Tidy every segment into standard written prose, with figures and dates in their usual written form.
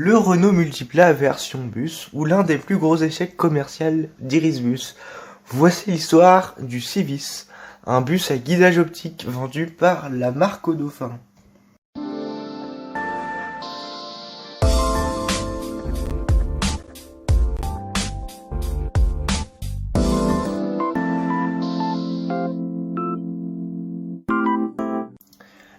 le Renault Multipla version bus ou l'un des plus gros échecs commerciaux d'Irisbus. Voici l'histoire du Civis, un bus à guidage optique vendu par la marque au Dauphin.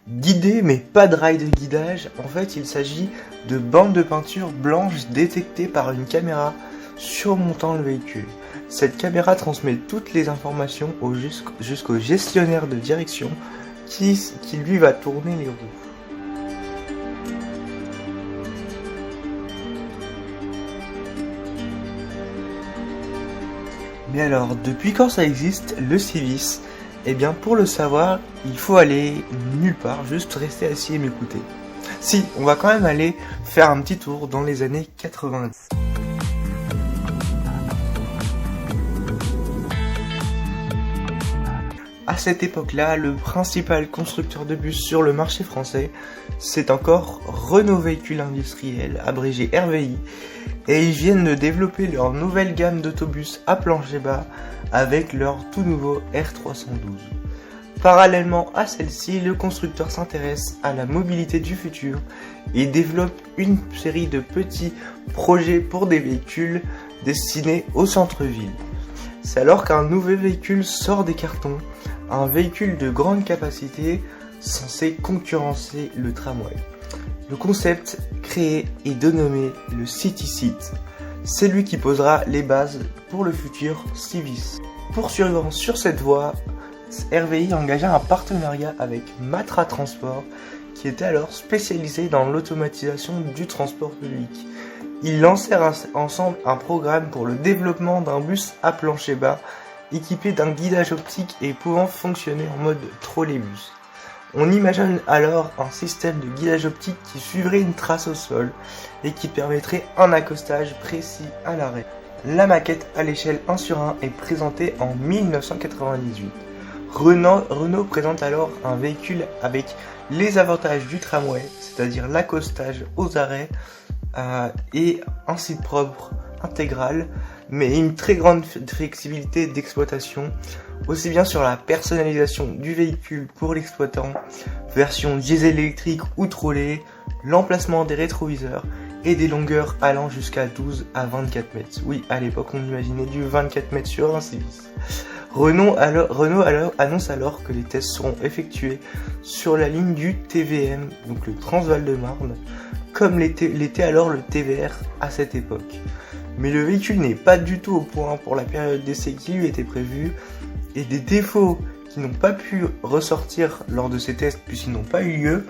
Guidé mais pas de rail de guidage, en fait il s'agit de bandes de peinture blanches détectées par une caméra surmontant le véhicule. Cette caméra transmet toutes les informations jusqu'au gestionnaire de direction qui lui va tourner les roues. Mais alors, depuis quand ça existe, le Civis ? Eh bien, pour le savoir, il faut aller nulle part, juste rester assis et m'écouter. Si, on va quand même aller faire un petit tour dans les années 90. À cette époque-là, le principal constructeur de bus sur le marché français, c'est encore Renault Véhicules Industriels, abrégé RVI, et ils viennent de développer leur nouvelle gamme d'autobus à plancher bas avec leur tout nouveau R312. Parallèlement à celle-ci, le constructeur s'intéresse à la mobilité du futur et développe une série de petits projets pour des véhicules destinés au centre-ville. C'est alors qu'un nouveau véhicule sort des cartons, un véhicule de grande capacité censé concurrencer le tramway. Le concept créé est dénommé le City-Seat. C'est lui qui posera les bases pour le futur Civis. Poursuivant sur cette voie, RVI engagea un partenariat avec Matra Transport, qui était alors spécialisé dans l'automatisation du transport public. Ils lancèrent ensemble un programme pour le développement d'un bus à plancher bas, équipé d'un guidage optique et pouvant fonctionner en mode trolleybus. On imagine alors un système de guidage optique qui suivrait une trace au sol et qui permettrait un accostage précis à l'arrêt. La maquette à l'échelle 1/1 est présentée en 1998. Renault présente alors un véhicule avec les avantages du tramway, c'est-à-dire l'accostage aux arrêts et un site propre intégral, mais une très grande flexibilité d'exploitation, aussi bien sur la personnalisation du véhicule pour l'exploitant, version diesel électrique ou trolley, l'emplacement des rétroviseurs et des longueurs allant jusqu'à 12 à 24 mètres. Oui, à l'époque on imaginait du 24 mètres sur un Civis. Renault annonce alors que les tests seront effectués sur la ligne du TVM, donc le Transval de Marne, comme l'était alors le TVR à cette époque. Mais le véhicule n'est pas du tout au point pour la période d'essai qui lui était prévue, et des défauts qui n'ont pas pu ressortir lors de ces tests puisqu'ils n'ont pas eu lieu,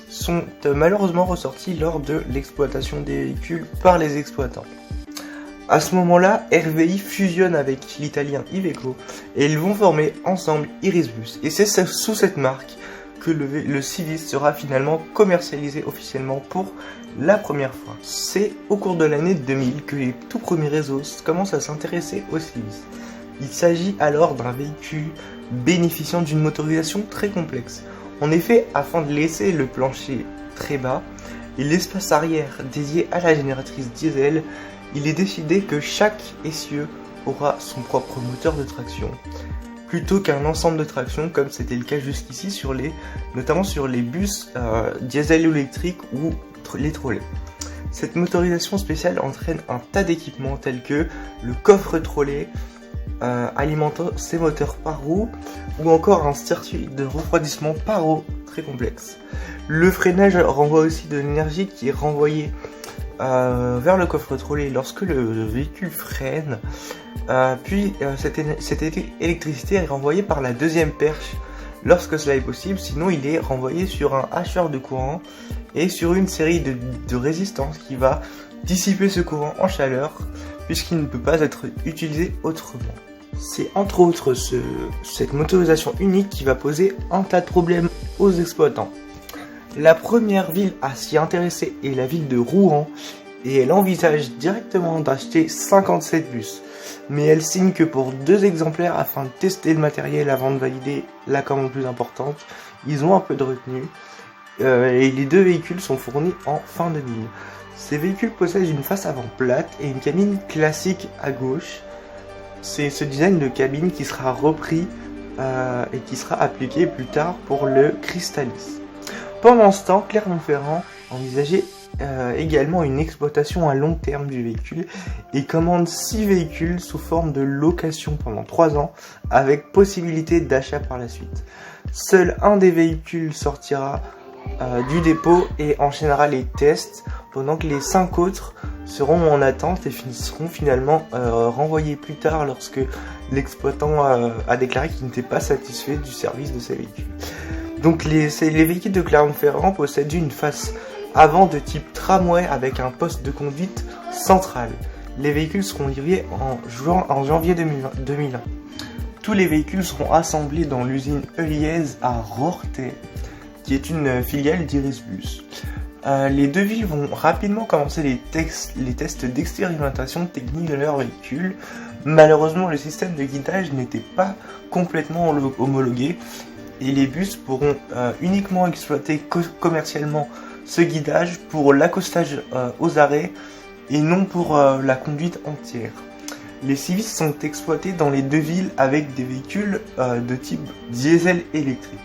sont malheureusement ressortis lors de l'exploitation des véhicules par les exploitants. À ce moment-là, RVI fusionne avec l'italien Iveco et ils vont former ensemble Irisbus. Et c'est sous cette marque que le Civis sera finalement commercialisé officiellement pour la première fois. C'est au cours de l'année 2000 que les tout premiers réseaux commencent à s'intéresser au Civis. Il s'agit alors d'un véhicule bénéficiant d'une motorisation très complexe. En effet, afin de laisser le plancher très bas et l'espace arrière dédié à la génératrice diesel, il est décidé que chaque essieu aura son propre moteur de traction, plutôt qu'un ensemble de traction comme c'était le cas jusqu'ici notamment sur les bus diesel ou électriques ou les trolleys. Cette motorisation spéciale entraîne un tas d'équipements tels que le coffre trolley alimentant ses moteurs par roue ou encore un circuit de refroidissement par eau très complexe. Le freinage renvoie aussi de l'énergie qui est renvoyée vers le coffre trolley lorsque le véhicule freine, puis cette électricité est renvoyée par la deuxième perche lorsque cela est possible, sinon il est renvoyé sur un hacheur de courant et sur une série de résistances qui va dissiper ce courant en chaleur puisqu'il ne peut pas être utilisé autrement. C'est entre autres cette motorisation unique qui va poser un tas de problèmes aux exploitants. La première ville à s'y intéresser est la ville de Rouen et elle envisage directement d'acheter 57 bus. Mais elle signe que pour 2 exemplaires afin de tester le matériel avant de valider la commande plus importante. Ils ont un peu de retenue et les 2 véhicules sont fournis en fin 2000. Ces véhicules possèdent une face avant plate et une cabine classique à gauche. C'est ce design de cabine qui sera repris et qui sera appliqué plus tard pour le Crystalis. Pendant ce temps, Clermont-Ferrand envisageait également une exploitation à long terme du véhicule et commande 6 véhicules sous forme de location pendant 3 ans avec possibilité d'achat par la suite. Seul un des véhicules sortira du dépôt et enchaînera les tests pendant que les 5 autres seront en attente et seront finalement renvoyés plus tard lorsque l'exploitant a déclaré qu'il n'était pas satisfait du service de ces véhicules. Donc les véhicules de Clermont-Ferrand possèdent une face avant de type tramway avec un poste de conduite central. Les véhicules seront livrés en janvier 2001. Tous les véhicules seront assemblés dans l'usine Heuliez à Rorthais, qui est une filiale d'Irisbus. Les deux villes vont rapidement commencer les tests d'expérimentation technique de leurs véhicules. Malheureusement, le système de guidage n'était pas complètement homologué et les bus pourront uniquement exploiter commercialement ce guidage pour l'accostage aux arrêts et non pour la conduite entière. Les Civis sont exploités dans les deux villes avec des véhicules de type diesel électrique.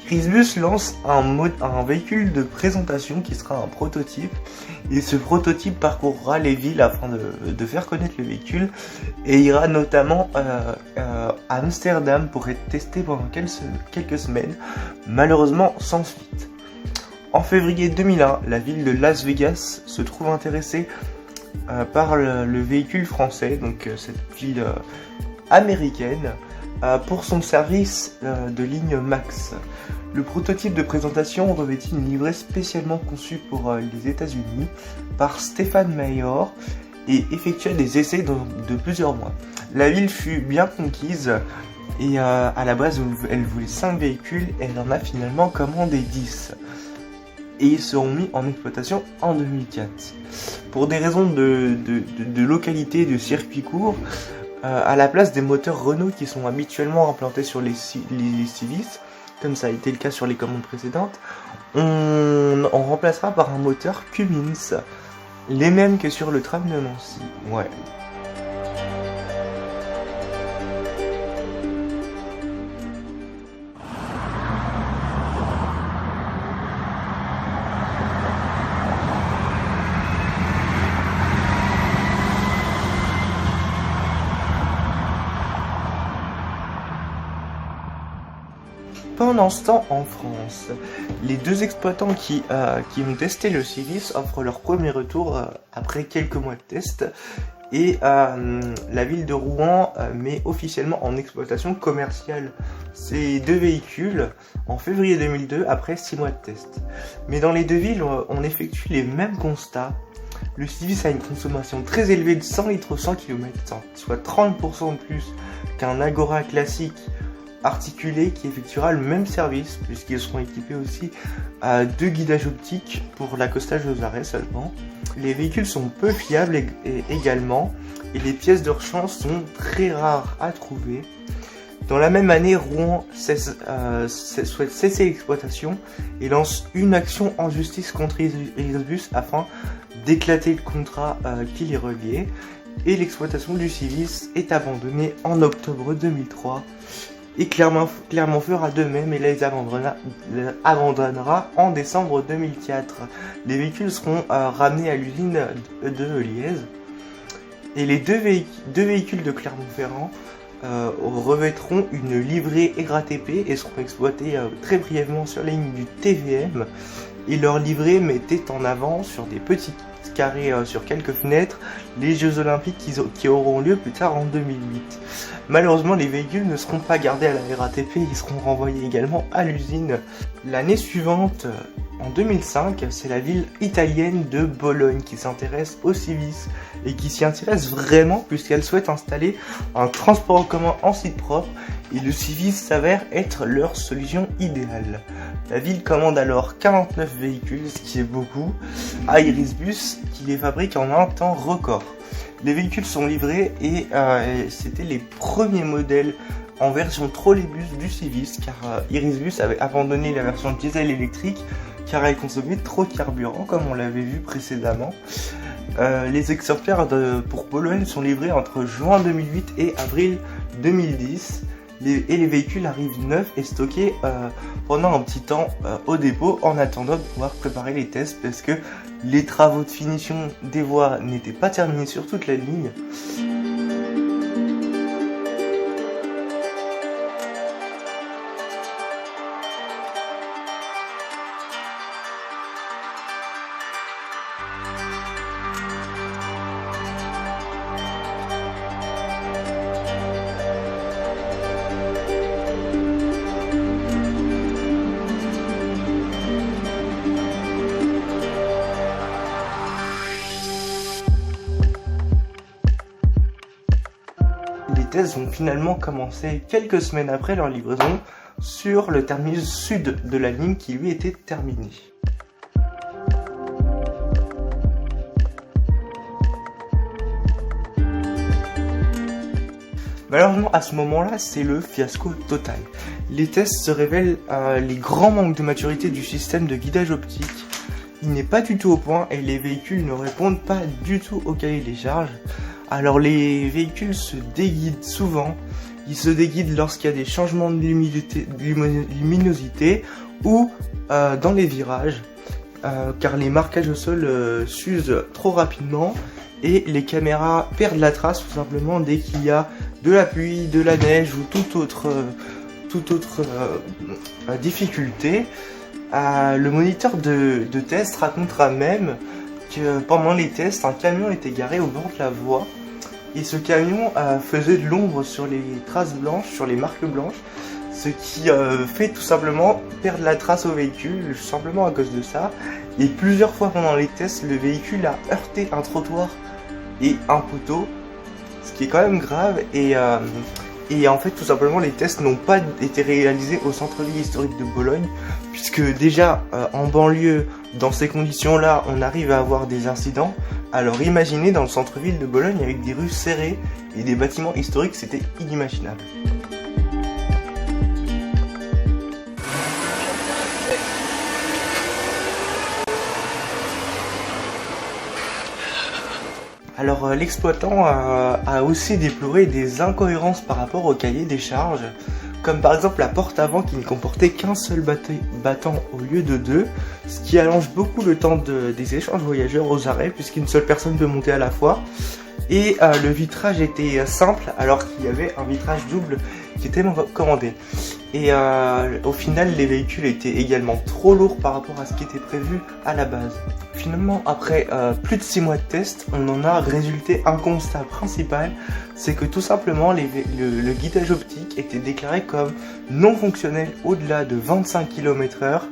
Irisbus lance un véhicule de présentation qui sera un prototype et ce prototype parcourra les villes afin de faire connaître le véhicule et ira notamment à Amsterdam pour être testé pendant quelques semaines, malheureusement sans suite. En février 2001, la ville de Las Vegas se trouve intéressée par le véhicule français, donc cette ville américaine, pour son service de ligne Max. Le prototype de présentation revêtit une livrée spécialement conçue pour les États-Unis par Stefan Mayor et effectua des essais de plusieurs mois. La ville fut bien conquise et à la base elle voulait 5 véhicules et elle en a finalement commandé 10. Et ils seront mis en exploitation en 2004. Pour des raisons de localité, de circuit court, à la place des moteurs Renault qui sont habituellement implantés sur les Civis, comme ça a été le cas sur les commandes précédentes, on remplacera par un moteur Cummins, les mêmes que sur le tram de Nancy. Ouais. Pendant ce temps, en France, les deux exploitants qui ont testé le Civis offrent leur premier retour après quelques mois de test et la ville de Rouen met officiellement en exploitation commerciale ces deux véhicules en février 2002 après 6 mois de test. Mais dans les deux villes, on effectue les mêmes constats. Le Civis a une consommation très élevée de 100 litres au 100 km/h, soit 30% de plus qu'un Agora classique articulé qui effectuera le même service puisqu'ils seront équipés aussi à 2 guidages optiques pour l'accostage aux arrêts seulement. Les véhicules sont peu fiables également et les pièces de rechange sont très rares à trouver. Dans la même année, Rouen souhaite cesser l'exploitation et lance une action en justice contre Irisbus afin d'éclater le contrat qui les reliait et l'exploitation du Civis est abandonnée en octobre 2003. Et Clermont fera de même et les abandonnera en décembre 2004. Les véhicules seront ramenés à l'usine de Heuliez. Et les deux véhicules de Clermont-Ferrand revêtront une livrée RATP et seront exploités très brièvement sur la ligne du TVM. Et leur livrée mettait en avant sur des petits carrés sur quelques fenêtres les Jeux Olympiques qui auront lieu plus tard en 2008. Malheureusement, les véhicules ne seront pas gardés à la RATP, ils seront renvoyés également à l'usine. L'année suivante, En 2005, c'est la ville italienne de Bologne qui s'intéresse au Civis et qui s'y intéresse vraiment puisqu'elle souhaite installer un transport en commun en site propre et le Civis s'avère être leur solution idéale. La ville commande alors 49 véhicules, ce qui est beaucoup, à Irisbus qui les fabrique en un temps record. Les véhicules sont livrés et c'était les premiers modèles en version trolleybus du Civis car Irisbus avait abandonné la version diesel électrique car elle consommait trop de carburant comme on l'avait vu précédemment. Les exemplaires pour Bologne sont livrés entre juin 2008 et avril 2010 et les véhicules arrivent neufs et stockés pendant un petit temps au dépôt en attendant de pouvoir préparer les tests parce que les travaux de finition des voies n'étaient pas terminés sur toute la ligne. Les tests vont finalement commencer quelques semaines après leur livraison sur le terminus sud de la ligne qui lui était terminé. Malheureusement, à ce moment-là, c'est le fiasco total. Les tests se révèlent les grands manques de maturité du système de guidage optique. Il n'est pas du tout au point et les véhicules ne répondent pas du tout au cahier des charges. Alors les véhicules se déguident souvent, ils se déguident lorsqu'il y a des changements de luminosité ou dans les virages, car les marquages au sol s'usent trop rapidement et les caméras perdent la trace tout simplement dès qu'il y a de la pluie, de la neige ou toute autre difficulté. Le moniteur de test racontera même que pendant les tests, un camion était garé au bord de la voie et ce camion faisait de l'ombre sur les traces blanches, sur les marques blanches, ce qui fait tout simplement perdre la trace au véhicule, simplement à cause de ça. Et plusieurs fois pendant les tests, le véhicule a heurté un trottoir et un poteau, ce qui est quand même grave. Et en fait, tout simplement, les tests n'ont pas été réalisés au centre-ville historique de Bologne, puisque déjà, en banlieue, dans ces conditions-là, on arrive à avoir des incidents. Alors imaginez dans le centre-ville de Bologne avec des rues serrées et des bâtiments historiques, c'était inimaginable. Alors l'exploitant a aussi déploré des incohérences par rapport au cahier des charges, comme par exemple la porte avant qui ne comportait qu'un seul battant au lieu de deux, ce qui allonge beaucoup le temps des échanges voyageurs aux arrêts puisqu'une seule personne peut monter à la fois. Et le vitrage était simple alors qu'il y avait un vitrage double qui était commandé. Et au final, les véhicules étaient également trop lourds par rapport à ce qui était prévu à la base. Finalement, après plus de 6 mois de tests, on en a résulté un constat principal, c'est que tout simplement le guidage optique était déclaré comme non fonctionnel au-delà de 25 km/h.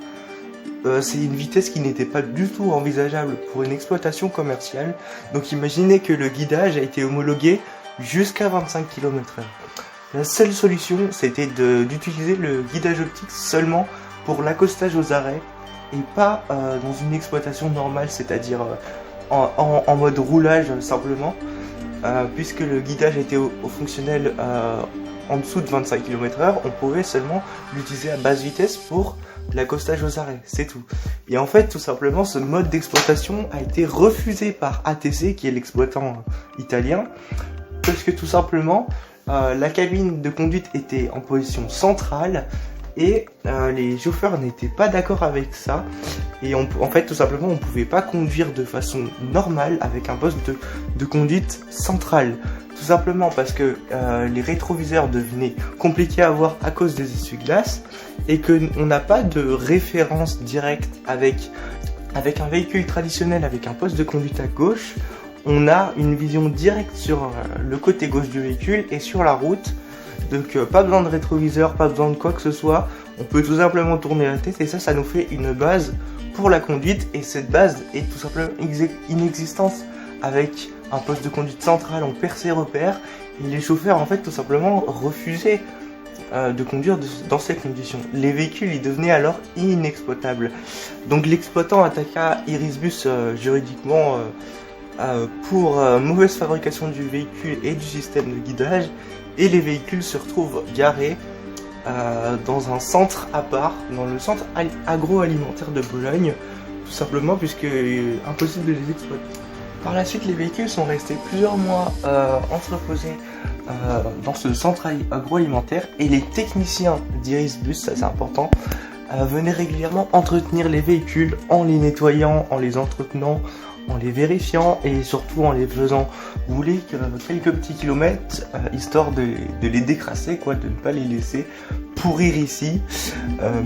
C'est une vitesse qui n'était pas du tout envisageable pour une exploitation commerciale. Donc imaginez que le guidage a été homologué jusqu'à 25 km/h. La seule solution, c'était d'utiliser le guidage optique seulement pour l'accostage aux arrêts et pas dans une exploitation normale, c'est-à-dire en mode roulage simplement, puisque le guidage était fonctionnel en dessous de 25 km/h, on pouvait seulement l'utiliser à basse vitesse pour l'accostage aux arrêts, c'est tout. Et en fait, tout simplement, ce mode d'exploitation a été refusé par ATC, qui est l'exploitant italien, parce que tout simplement, la cabine de conduite était en position centrale et les chauffeurs n'étaient pas d'accord avec ça. Et en fait, tout simplement, on ne pouvait pas conduire de façon normale avec un poste de conduite centrale. Tout simplement parce que les rétroviseurs devenaient compliqués à voir à cause des essuie-glaces et qu'on n'a pas de référence directe avec un véhicule traditionnel avec un poste de conduite à gauche. On a une vision directe sur le côté gauche du véhicule et sur la route. Donc pas besoin de rétroviseur, pas besoin de quoi que ce soit. On peut tout simplement tourner la tête et ça nous fait une base pour la conduite, et cette base est tout simplement inexistante avec un poste de conduite central en perd ses repères, et les chauffeurs en fait tout simplement refusaient de conduire dans ces conditions. Les véhicules ils devenaient alors inexploitables. Donc l'exploitant attaqua Irisbus juridiquement pour mauvaise fabrication du véhicule et du système de guidage, et les véhicules se retrouvent garés dans un centre à part, dans le centre agroalimentaire de Bologne, tout simplement puisque impossible de les exploiter. Par la suite, les véhicules sont restés plusieurs mois entreposés dans ce centre agroalimentaire, et les techniciens d'Irisbus, ça c'est important, venaient régulièrement entretenir les véhicules en les nettoyant, en les entretenant, en les vérifiant et surtout en les faisant rouler quelques petits kilomètres, histoire de les décrasser, quoi, de ne pas les laisser pourrir ici.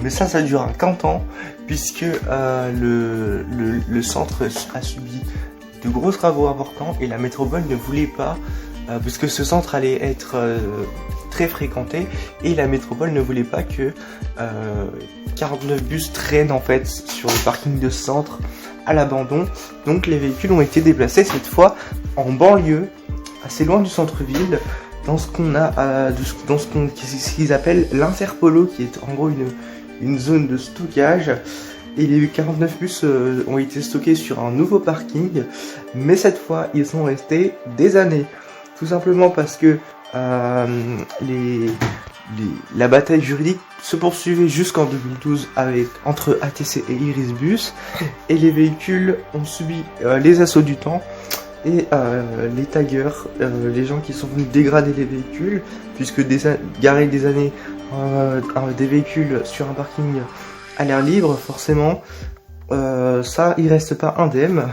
Mais ça dure qu'un temps, puisque le centre a subi de gros travaux importants et la métropole ne voulait pas, puisque ce centre allait être très fréquenté, et la métropole ne voulait pas que 49 bus traînent en fait sur le parking de ce centre à l'abandon. Donc les véhicules ont été déplacés cette fois en banlieue, assez loin du centre-ville, dans ce qu'ils appellent l'Interpolo, qui est en gros une zone de stockage. Et les 49 bus ont été stockés sur un nouveau parking, mais cette fois ils sont restés des années, tout simplement parce que la bataille juridique se poursuivait jusqu'en 2012 entre ATC et Irisbus, et les véhicules ont subi les assauts du temps et les taggers, les gens qui sont venus dégrader les véhicules, puisque garer des années des véhicules sur un parking à l'air libre, forcément, ça, il reste pas indemne.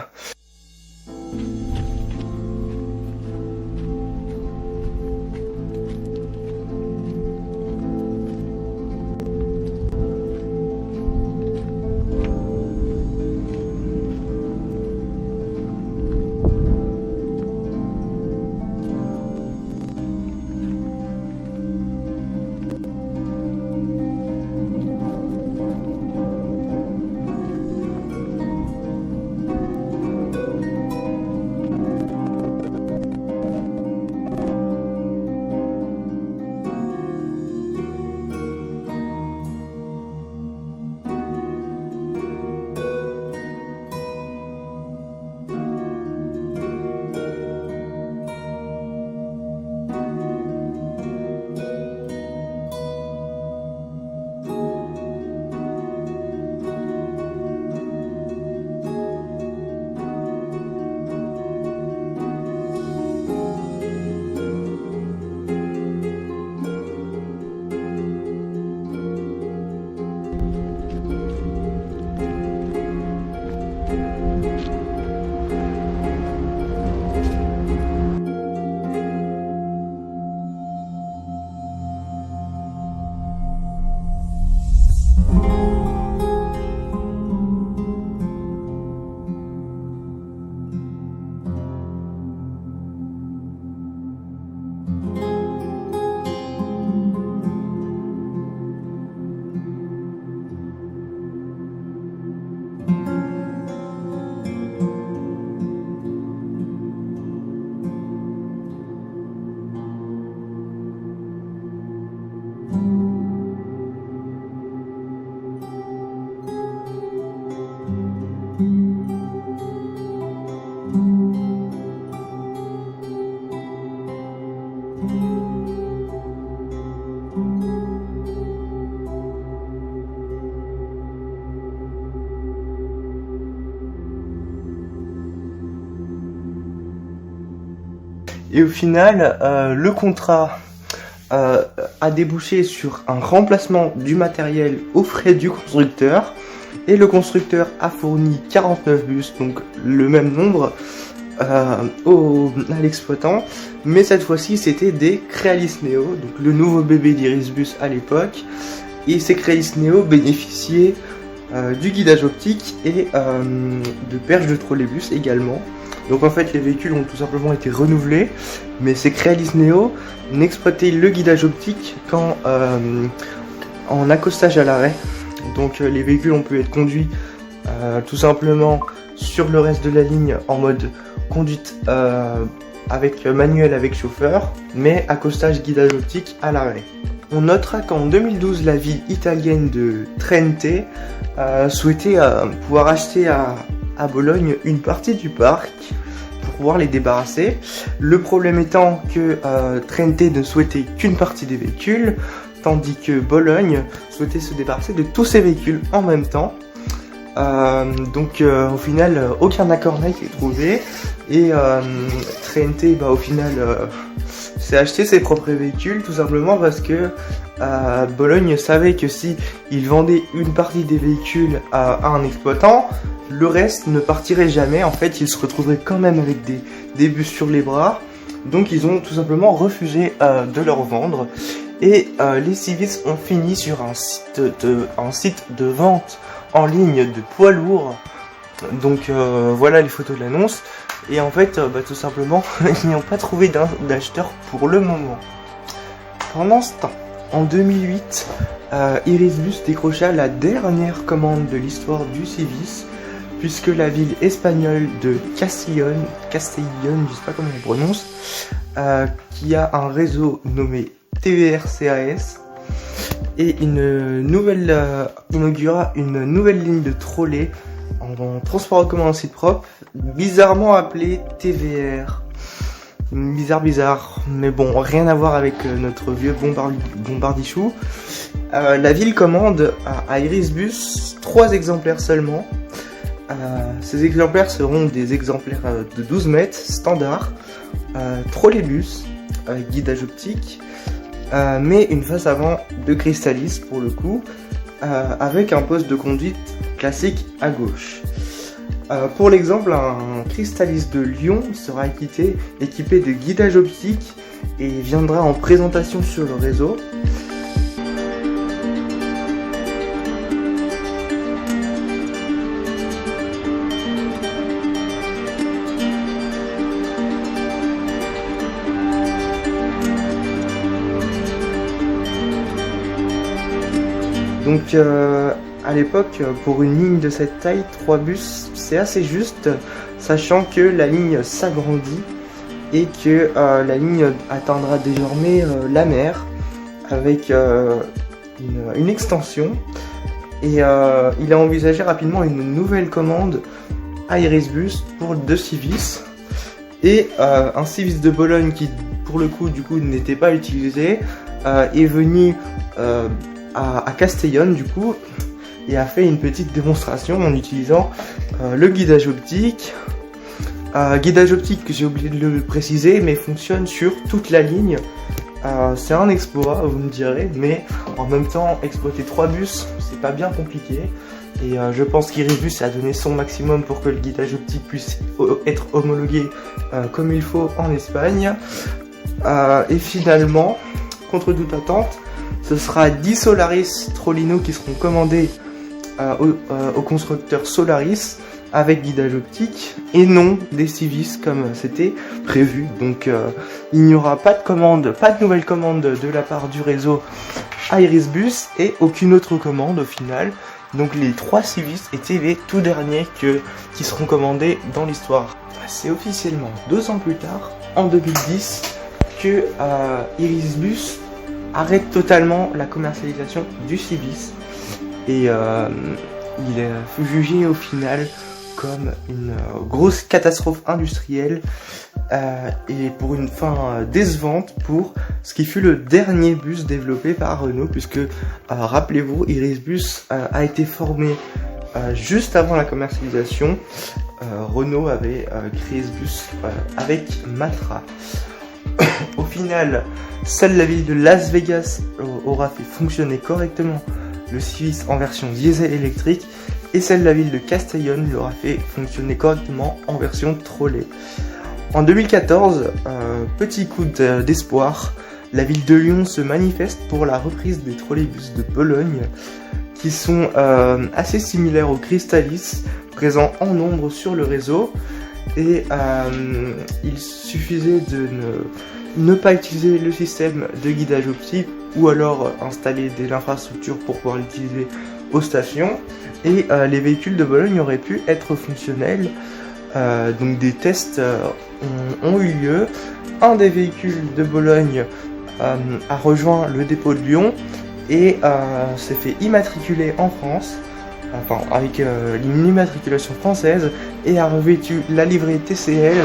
Et au final, le contrat a débouché sur un remplacement du matériel aux frais du constructeur. Et le constructeur a fourni 49 bus, donc le même nombre, à l'exploitant. Mais cette fois-ci, c'était des Crealis Neo, donc le nouveau bébé d'Irisbus à l'époque. Et ces Crealis Neo bénéficiaient du guidage optique et de perches de trolleybus également. Donc en fait les véhicules ont tout simplement été renouvelés, mais ces Crealis Neo n'exploitaient le guidage optique qu'en en accostage à l'arrêt. Donc les véhicules ont pu être conduits tout simplement sur le reste de la ligne en mode conduite avec manuel avec chauffeur, mais accostage guidage optique à l'arrêt. On notera qu'en 2012, la ville italienne de Trente souhaitait pouvoir acheter à Bologne une partie du parc pour pouvoir les débarrasser. Le problème étant que Trente ne souhaitait qu'une partie des véhicules, tandis que Bologne souhaitait se débarrasser de tous ses véhicules en même temps. Donc au final aucun accord n'a été trouvé et Trente au final s'est acheté ses propres véhicules, tout simplement parce que Bologne savait que si il vendait une partie des véhicules à un exploitant, le reste ne partirait jamais. En fait, ils se retrouveraient quand même avec des bus sur les bras, donc ils ont tout simplement refusé de leur vendre. Et les Civis ont fini sur un site de vente en ligne de poids lourds. Donc voilà les photos de l'annonce. Et en fait, tout simplement, ils n'ont pas trouvé d'acheteur pour le moment. Pendant ce temps, en 2008, Irisbus décrocha la dernière commande de l'histoire du Civis, puisque la ville espagnole de Castellón, je sais pas comment on prononce, qui a un réseau nommé TVR-CAS, et inaugura une nouvelle ligne de trolley en transport en commun en site propre, bizarrement appelée TVR. Bizarre, mais bon, rien à voir avec notre vieux bombardichou. La ville commande à Irisbus 3 exemplaires seulement. Ces exemplaires seront des exemplaires de 12 mètres standard, trolleybus, guidage optique, mais une face avant de Crystalis pour le coup, avec un poste de conduite classique à gauche. Pour l'exemple, un Crystalis de Lyon sera équipé de guidage optique et viendra en présentation sur le réseau. Donc à l'époque, pour une ligne de cette taille, 3 bus, c'est assez juste, sachant que la ligne s'agrandit et que la ligne atteindra désormais la mer avec une extension. Et il a envisagé rapidement une nouvelle commande à Irisbus pour 2 Civis et un Civis de Bologne qui, pour le coup, n'était pas utilisé, est venu à Castellón du coup et a fait une petite démonstration en utilisant le guidage optique. Guidage optique que j'ai oublié de le préciser, mais fonctionne sur toute la ligne. C'est un exploit, vous me direz, mais en même temps exploiter 3 bus c'est pas bien compliqué, et je pense qu'Irisbus a donné son maximum pour que le guidage optique puisse être homologué comme il faut en Espagne. Et finalement, contre toute attente, ce sera 10 Solaris Trollino qui seront commandés au constructeur Solaris avec guidage optique et non des Civis comme c'était prévu. Donc il n'y aura pas de nouvelle commande de la part du réseau à Irisbus et aucune autre commande au final. Donc les 3 Civis étaient les tout derniers qui seront commandés dans l'histoire. C'est officiellement 2 ans plus tard, en 2010, que Irisbus arrête totalement la commercialisation du Civis et il est jugé au final comme une grosse catastrophe industrielle et pour une fin décevante pour ce qui fut le dernier bus développé par Renault, puisque rappelez-vous, Irisbus a été formé juste avant la commercialisation. Renault avait créé ce bus avec Matra. Au final, seule la ville de Las Vegas aura fait fonctionner correctement le Civis en version diesel électrique, et celle de la ville de Castellón l'aura fait fonctionner correctement en version trolley. En 2014, petit coup d'espoir, la ville de Lyon se manifeste pour la reprise des trolleybus de Bologne, qui sont assez similaires aux Crystalis, présents en nombre sur le réseau, et il suffisait de ne pas utiliser le système de guidage optique, ou alors installer des infrastructures pour pouvoir l'utiliser aux stations et les véhicules de Bologne auraient pu être fonctionnels. Donc des tests ont eu lieu. Un des véhicules de Bologne a rejoint le dépôt de Lyon et s'est fait immatriculer en France, enfin avec une immatriculation française, et a revêtu la livrée TCL,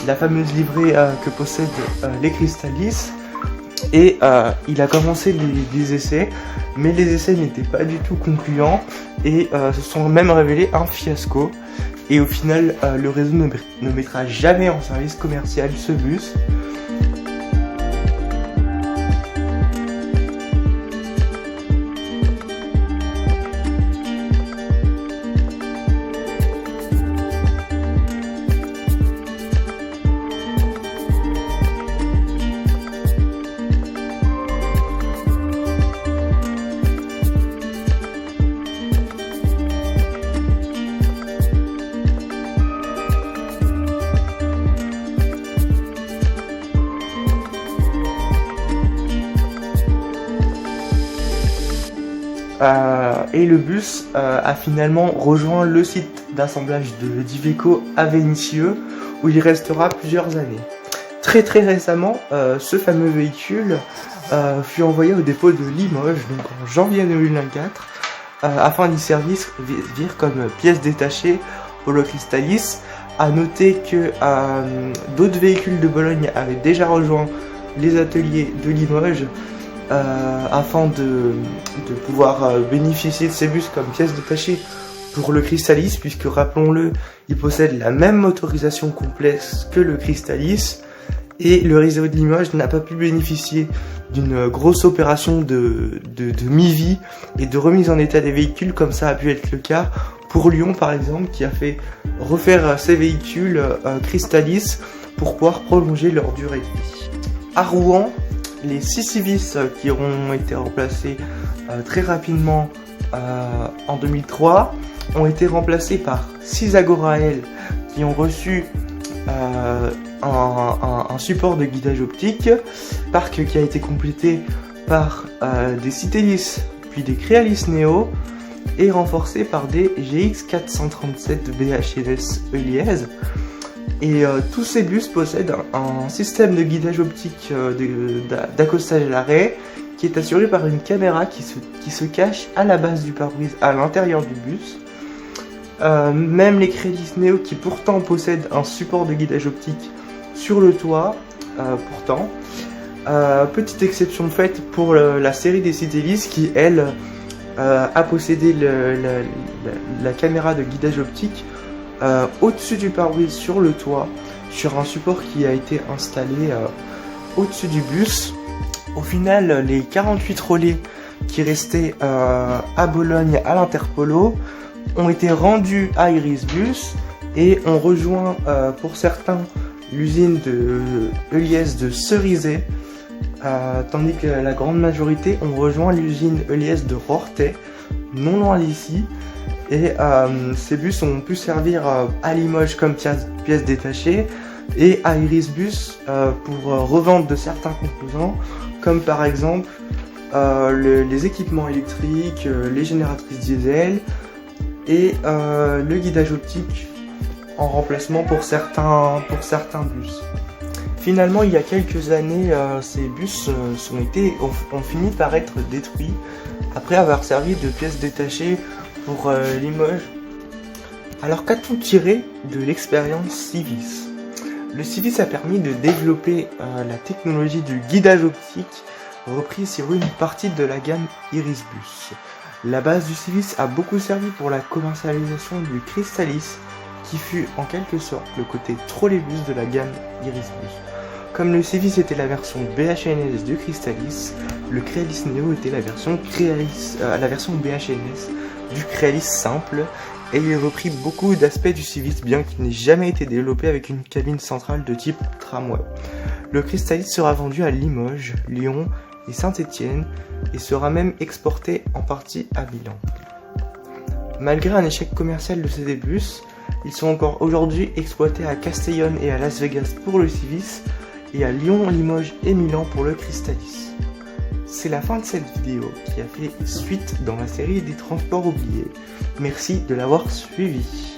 la fameuse livrée que possèdent les Crystalis. Et il a commencé des essais, mais les essais n'étaient pas du tout concluants et se sont même révélés un fiasco. Et au final, le réseau ne mettra jamais en service commercial ce bus. Et le bus a finalement rejoint le site d'assemblage de d'Iveco à Vénissieux, où il restera plusieurs années. Très récemment, ce fameux véhicule fut envoyé au dépôt de Limoges, donc en janvier 2024, afin d'y servir comme pièce détachée pour le Crystalis. A noter que d'autres véhicules de Bologne avaient déjà rejoint les ateliers de Limoges, afin de pouvoir bénéficier de ces bus comme pièces détachées pour le Crystalis, puisque rappelons-le, il possède la même motorisation complexe que le Crystalis, et le réseau de Limoges n'a pas pu bénéficier d'une grosse opération de mi-vie et de remise en état des véhicules comme ça a pu être le cas pour Lyon par exemple, qui a fait refaire ses véhicules Crystalis pour pouvoir prolonger leur durée de vie. À Rouen, les 6 Civis qui auront été remplacés très rapidement en 2003 ont été remplacés par 6 Agoraël qui ont reçu un support de guidage optique, parc qui a été complété par des Citelis puis des Crealis Neo et renforcé par des GX 437 BHNS Eliez. Et tous ces bus possèdent un système de guidage optique d'accostage à l'arrêt qui est assuré par une caméra qui se cache à la base du pare-brise à l'intérieur du bus. Même les Crealis Neo qui pourtant possèdent un support de guidage optique sur le toit, pourtant. Petite exception faite pour la série des Citelis qui, elle, a possédé la caméra de guidage optique au-dessus du pare-brise sur le toit, sur un support qui a été installé au-dessus du bus. Au final, les 48 relais qui restaient à Bologne à l'Interpolo ont été rendus à Irisbus et ont rejoint pour certains l'usine de Eliez de Cerizay, tandis que la grande majorité ont rejoint l'usine Eliez de Rorthais, non loin d'ici. Et ces bus ont pu servir à Limoges comme pièces détachées et à Irisbus pour revendre de certains composants, comme par exemple les équipements électriques, les génératrices diesel et le guidage optique en remplacement pour certains bus. Finalement, il y a quelques années, ces bus ont fini par être détruits après avoir servi de pièces détachées pour Limoges. Alors qu'a-t-on tiré de l'expérience Civis ? Le Civis a permis de développer la technologie du guidage optique reprise sur une partie de la gamme Irisbus. La base du Civis a beaucoup servi pour la commercialisation du Crystalis, qui fut en quelque sorte le côté trolleybus de la gamme Irisbus. Comme le Civis était la version BHNS du Crystalis, le Crealis Neo était la version BHNS du Crealis simple, et il reprit beaucoup d'aspects du Civis bien qu'il n'ait jamais été développé avec une cabine centrale de type tramway. Le Crystalis sera vendu à Limoges, Lyon et Saint-Étienne et sera même exporté en partie à Milan. Malgré un échec commercial de ces bus, ils sont encore aujourd'hui exploités à Castellón et à Las Vegas pour le Civis et à Lyon, Limoges et Milan pour le Crystalis. c'est la fin de cette vidéo qui a fait suite dans la série des transports oubliés. Merci de l'avoir suivi.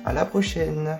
À la prochaine.